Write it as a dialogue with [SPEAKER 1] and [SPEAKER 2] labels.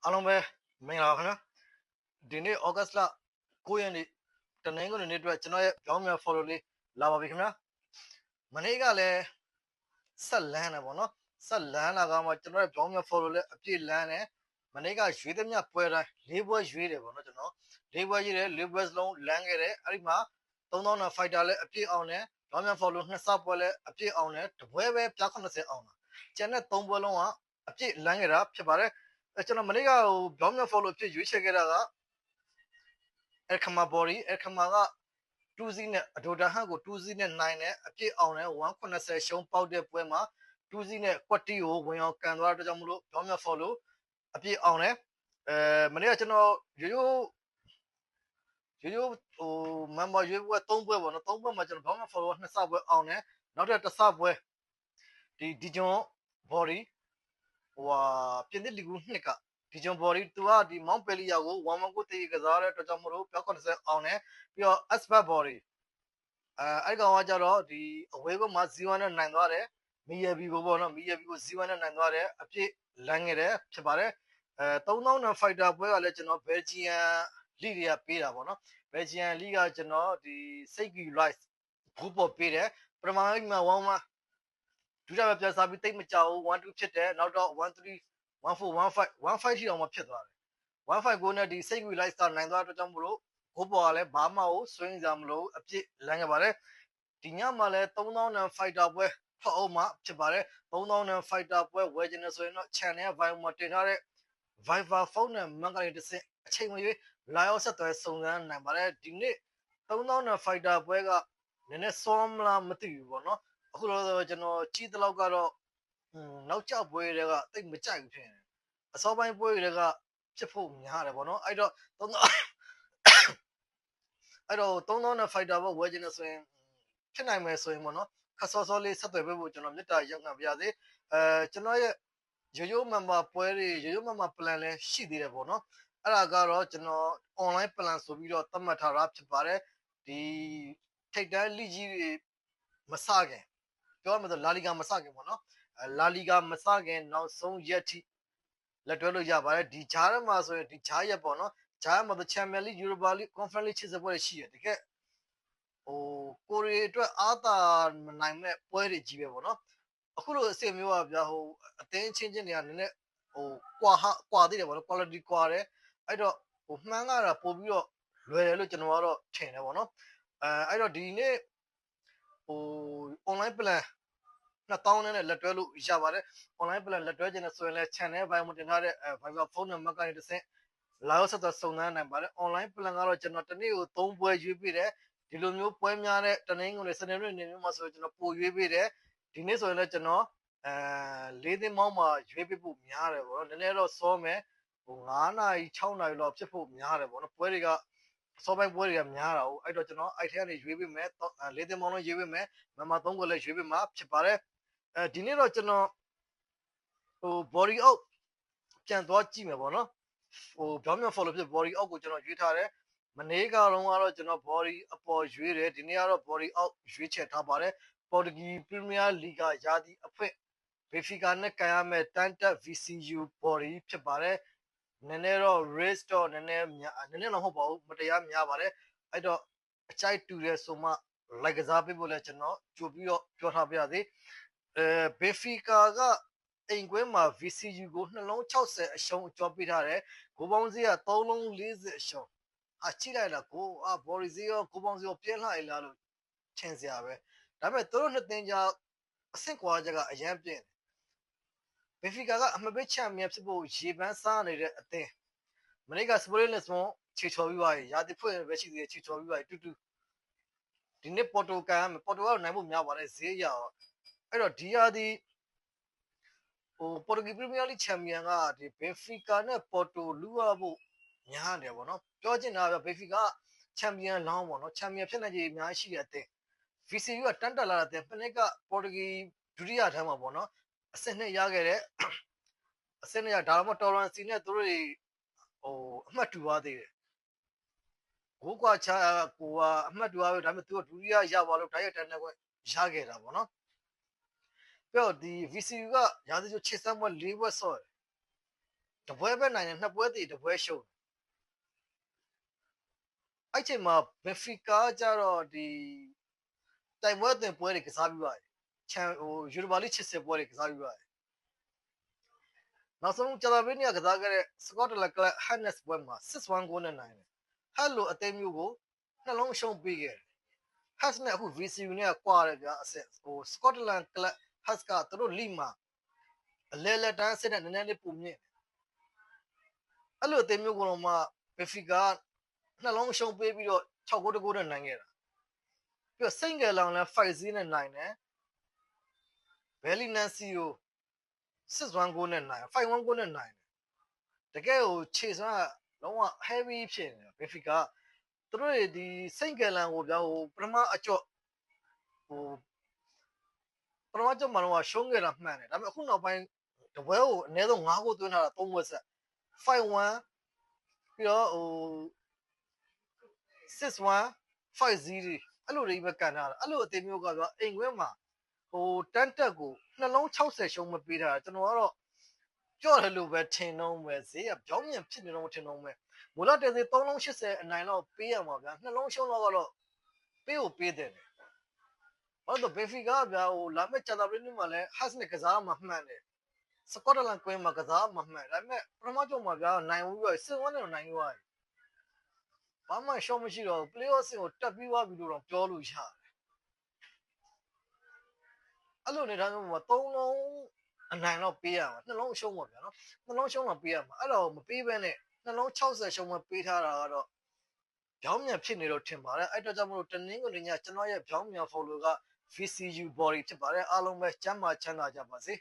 [SPEAKER 1] အားလုံးပဲမင်္ဂလာပါခင်ဗျာဒီနေ့ဩဂတ်လ9ရက်နေ့တနင်္ဂနွေနေ့အတွက်ကျွန်တော်ရဲ့ပြောင်းမြန် follow လေးလာပါပြီခင်ဗျာမနေ့ကလည်းဆက်လန်းတယ်ပေါ့နော်ဆက်လန်းလာကမှကျွန်တော်ရဲ့ပြောင်းမြန် follow လေးအပြည့်လန်းတယ်မနေ့ကရွေးသမျှပွဲတိုင်း၄ပွဲရွေးတယ်ပေါ့နော်ကျွန်တော်၄ပွဲရွေးတယ်၄ပွဲစလုံးလန်းခဲ့တယ်အဲ့ဒီမှာ3000 fighter လည်းအပြည့်အောင်တယ်ပြောင်းမြန် follow နှစ်စပွဲလည်းအပြည့်အောင်တယ်တပွဲပဲပြ90အောင်တာကျန်တဲ့3ပွဲလုံးကအပြည့်လန်းခဲ့တာဖြစ်ပါတယ်ကျွန်တော်မနေ့ကဘောင်းမြောက် follow ဖြစ်ရွေးချယ်ခဲ့တာကElkhamaက2စီးနဲ့အဒိုတာဟန်ကို2စီးနဲ့နိုင်တယ်အပြည့်အောင်တယ်180ရှုံးပေါက်တဲ့ပွဲမှာ2စီးနဲ့ကွက်တီကိုဝင်အောင်ကန်သွားတဲ့ကြောင့်မလို့ဘောင်းမြောက် follow အပြည့်အောင်တယ်မနေ့ကကျွန်တော်ရိုးmember ရွေးပွဲ3ပွဲပေါ့နော်3ပွဲမှာကျွန်တော်ဘောင်းမြောက် follow 2စပွဲအောင်တယ်နောက်ထပ်တစ်စပွဲဒီဂျွန် body ပြင်သစ်လီဂူ2ကဒီဂျွန် body သူကဒီမောင်ပယ်လီယာကို1-1ကိုတည်ကစားတဲ့အတွက်ကြောင့်မလို့ပြော90အောင်တယ်ပြီးတော့ asbat body အဲ့ကောင်ကကြတော့ဒီအဝေးဘက်မှာ0-1နဲ့နိုင်သွားတယ်မီယာဘီကိုပေါ့နော်မီယာဘီကို0-1နဲ့နိုင်သွားတယ်အပြည့်လန်းခဲ့တယ်ဖြစ်ပါတယ်3000 fighter ပွဲကလည်းကျွန်တော်ဘယ်ဂျီယန်လိတွေကပေးတာပေါ့နော်ဘယ်ဂျီယန်လိကကျွန်တော်ဒီစိတ်ကီ rice ဘူးပေါ်ပေးတယ်ပထမပိုင်းမှာ1-1ဒုတိယပဲပြန်စားပြီးတိတ်မကြောက်ဘူး1-2ဖြစ်တယ်နောက်တော့1-3 1-4 1-5 ထိအောင်မှဖြစ်သွားတယ်1-5ကိုနဲ့ဒီစိတ်ကူ live star နိုင်သွားတဲ့အတွက်ကြောင့်မလို့ဂိုးပေါ်ကလည်းဘာမှကိုဆွေးကြမလို့အပြစ်လမ်းခဲ့ပါတယ်ဒီညမှာလည်း3000 fighter ပွဲဖတ်အောင်မှဖြစ်ပါတယ်3000 fighter ပွဲဝယ်ခြင်းနဲ့ဆိုရင်တော့ channel ရဲ့ Viber မှာတင်ထားတဲ့ Viber ဖုန်းနဲ့မန်ကနေတစ်စင်အချိန်မရွေးလာရောက်ဆက်သွယ်စုံစမ်းနိုင်ပါတယ်ဒီနေ့3000 fighter ပွဲကနည်းနည်းစောမလားမသိဘူးပေါ့နော်အခုတော့ကျွန်တော်ကြီးတလောက်ကတော့နောက်ကျပွဲတွေကတိတ်မကြိုက်ဘူးဖြစ်နေတယ်အစောပိုင်းပွဲတွေကဖြစ်ဖို့များတယ်ပေါ့နော်အဲ့တော့3000 fighter ဘောဝယ်ခြင်းနဲ့ဆိုရင်ဖြစ်နိုင်မယ်ဆိုရင်ပေါ့နော်ခက်စောစောလေးဆက်သွယ်ပေးဖို့ကျွန်တော်မြတ်တာရောက်ခံပါရစေကျွန်တော်ရဲ့ရိုး member ပွဲတွေရိုး member plan လည်းရှိသေးတယ်ပေါ့နော်အဲ့ဒါကတော့ကျွန်တော် online plan ဆိုပြီးတော့သတ်မှတ်ထားတာဖြစ်ပါတယ်ဒီထိတ်တန်းလိကြီးတွေမစခင်ပြောမှဆိုလာလီဂါမစခင်ပေါ့နော်လာလီဂါမစခင်နောက်ဆုံးရက်ထိလက်တွဲလို့ရပါတယ်ဒီဂျားထဲမှာဆိုရင်ဒီဂျားရက်ပေါ့နော်ဂျားမှာ Champions League Europa League Conference League ချစ်စပွဲရှိတယ်တကယ်ကိုရီအတွက်အားသာမနိုင်မဲ့ပွဲတွေကြီးပဲပေါ့နော်အခုလိုအစ်စ်မျိုးကဗျာအသင်းချင်းတွေကနည်းနည်းကွာသေးတယ်ပေါ့နော် quality ကွာတယ်အဲ့တော့မှန်းကားတာပို့ပြီးတော့လွယ်တယ်လို့ကျွန်တော်ကတော့ထင်တယ်ပေါ့နော်အဲ့တော့ဒီနေ့online plan 2000နဲ့လက်တွဲလို့ရပါတယ် online plan လက်တွဲခြင်းနဲ့ဆိုရင်လည်း channel ဘိုင်းမှာတင်ထားတဲ့ Viber ဖုန်းနံပါတ်ကနေတစ်ဆင့်လာရောက်ဆက်သွယ်စုံစမ်းနိုင်ပါတယ် online plan ကတော့ကျွန်တော်တစ်နေ့ကို3ပွဲရွေးပေးတယ်ဒီလိုမျိုးပွဲများတဲ့တနင်္ဂနွေစနေနေ့နေမျိုးမှာဆိုကျွန်တော်ပို့ရွေးပေးတယ်ဒီနေ့ဆိုရင်လည်းကျွန်တော်၄သိန်းမောင်းမှာရွေးပေးဖို့များတယ်ပေါ့နော်နည်းနည်းတော့စောမယ်9နာရီ6နာရီလောက်ဖြစ်ဖို့များတယ်ပေါ့နော်ပွဲတွေကစောပိုင်းပွဲတွေကများတာဟုတ်အဲ့တော့ကျွန်တော်အဲ့ထဲကနေရွေးပေးမယ်၄သိန်းမောင်းလုံးရွေးပေးမယ်မမ3ကိုလည်းရွေးပေးမှာဖြစ်ပါတယ်ဒီနေ့တော့ကျွန်တော်body out ပြန်သွားကြည့်မယ်ပေါ့နော်ပြောင်းပြန် follow ဖြစ် body out ကိုကျွန်တော်ရွေးထားတယ်မနေ့ကတော့ကျွန်တော် body အပေါ်ရွေးတယ်ဒီနေ့ကတော့ body out ရွေးချယ်ထားပါတယ် Portuguese Premier League ရာသီအဖွင့် Benfica နဲ့ကန်ရမယ့်တန်တက် VCU body ဖြစ်ပါတယ်နည်းနည်းတော့ race တော့နည်းနည်းတော့မဟုတ်ပါဘူးမတရားများပါတယ်အဲ့တော့အကြိုက်တူတယ်ဆိုမှလိုက်ကစားပေးဖို့လဲကျွန်တော်ကြိုပြီးတော့ပြောထားပါရစေBenfica ကအိမ်ကွင်းမှာ VCU ကိုနှလုံး60အရှုံးအကျော်ပေးထားတယ်ဂိုးပေါင်းစည်းက3လုံး40အရှုံးကြည့်လိုက်လားဘော်ရီဇီရောဂိုးပေါင်းစည်းရောပြင်းလှရလားလို့ထင်စရာပဲဒါပေမဲ့သူတို့နှစ်သင်းကြားအဆင့်ကွာချက်ကအရန်ပြင်းတယ်Benfica ကအမှတ်ပေးချန်ပီယံဖြစ်ဖို့ရေပန်းစားနေတဲ့အသင်းမနေ့က Sporting Lisbon ချေချော်ပြီးသွားပြီရာသီဖွင့်ပဲရှိသေးတယ်ချေချော်ပြီးသွားပြီတူဒီနေ့ပေါ်တိုကန်ရမယ်ပေါ်တိုကတော့နိုင်ဖို့များပါတယ်ဈေးရအောင်အဲ့တော့ဒီရာသီPortuguese Premier League Champion ကဒီ Benfica နဲ့ Porto လူရဖို့များတယ်ပေါ့နော်ပြောချင်တာက Benfica Champion လောင်းပေါ့နော် Champion ဖြစ်နိုင်ခြေအများကြီးရှိတဲ့အသင်း VCU ကတန်းတက်လာတဲ့ပနစ်က Portuguese ဒုတိယထမ်းမှာပေါ့နော်အဆင့်2ရခဲ့တဲ့အဆင့်2ရဒါမှမဟုတ် Torrance နဲ့သူတို့တွေအမှတ်တူသွားသေးတယ်ဂိုးကွာချကိုကအမှတ်တူသွားပြီဒါပေမဲ့သူကဒုတိယရပါလို့တိုက်ရိုက်တန်းတက်ခွင့်ရခဲ့တာပေါ့နော်ပြောဒီ VCU ကရာသီချစ်စမ်းပွဲ၄ပွဲဆော့တယ် တပွဲပဲနိုင်တယ်နှစ်ပွဲတည်တပွဲရှုံးအဲ့ချိန်မှာဘက်ဖီကာကြတော့ဒီတိုင်ပွဲတင်ပွဲတွေကစားပြီးပါတယ်ချန်ဟိုယူရိုပါလိ80ပွဲတွေကစားပြီးပါတယ်နောက်ဆုံးဂျာဗီနီကစားခဲ့တဲ့စကော့တလန်ကလပ်ဟန်နက်စ်ပွဲမှာ6-1ကိုနဲ့နိုင်တယ်ဟဲ့လိုအသိမျိုးကိုနှလုံးရှုံးပေးခဲ့တယ်ဟတ်နဲ့အခု VCU နဲ့ကွာတယ်ဗျာအဆက်ဟိုစကော့တလန်ကလပ်ဟတ်ကသူတို့လိမှာအလဲလက်တန်းစစ်တဲ့နည်းနည်းလေးပုံမြင့်အဲ့လိုအသိမျိုးကတော့မှဘက်ဖီကာနှလုံးရှုံးပေးပြီးတော့6-9တကူနဲ့နိုင်ခဲ့တာပြီးတော့စိန့်ကယ်လောင်လည်း5-0နဲ့နိုင်တယ်ဘယ်လီနန်စီကို6-1ကိုနဲ့နိုင်5-1ကိုနဲ့နိုင်တယ်တကယ်ကိုခြေစွမ်းကလုံးဝ heavy ဖြစ်နေတယ်ဘက်ဖီကာသူတို့ဒီစိန့်ကယ်လန်ကိုဗျာဟိုပထမအကျော့ဟိုပထမကျော့မှာတော့ရှုံးခဲ့တာမှန်တယ်ဒါပေမဲ့အခုနောက်ပိုင်းတပွဲကိုအနည်းဆုံး9ခုသွင်းထားတာ3ပွဲဆက်5-1ပြီးတော့ဟို6-1 5-0အဲ့လိုတွေပဲကန်ထားတာအဲ့လိုအသေးမျိုးကဗျာအိမ်ခွဲမှာဟိုတန်းတက်ကိုနှလုံး60ရှုံးမပေးထားတာကျွန်တော်ကတော့ကြော့တယ်လို့ပဲထင်တော့မယ်ဈေးကပြောင်းပြန်ဖြစ်နေတော့ထင်တော့မယ်မူလတည်းသေး380အနိုင်တော့ပေးရမှာဗျာနှလုံးရှုံးတော့ကတော့ပေးကိုပေးတယ်ဘာလို့ဘယ်ဖီကဗျာဟိုလာမဲ့ဂျာတာဘရင်းမှာလဲဟတ်နဲ့ကစားမှမှန်တယ်စကော့တလန်ကွင်းမှာကစားမှမှန်ဒါပေမဲ့ပထမကျော့မှာဗျာနိုင်ဘူးပြီးစစ်ဝန်းနဲ့နိုင်သွားတယ်ဘာမှရှော့မရှိတော့ playoff ကိုတက်ပြီးသွားပြီလို့တော့ပြောလို့ရတယ်အဲ့လိုနေတာမျိုးမှာ3လုံးအနိုင်တော့ပေးရမှာနှလုံးရှုံးပါဗျာနော်နှလုံးရှုံးတော့ပေးရမှာအဲ့တော့မပေးဘဲနဲ့နှလုံး60ရှုံးမပေးထားတာကတော့ပြောင်းပြန်ဖြစ်နေတော့ထင်ပါတယ်အဲ့တော့ကြောင့်မလို့တနင်္ဂနွေညကျွန်တော်ရဲ့ပြောင်းပြန် follow က VCU body ဖြစ်ပါတယ်အားလုံးပဲကျမ်းမာချမ်းသာကြပါစေ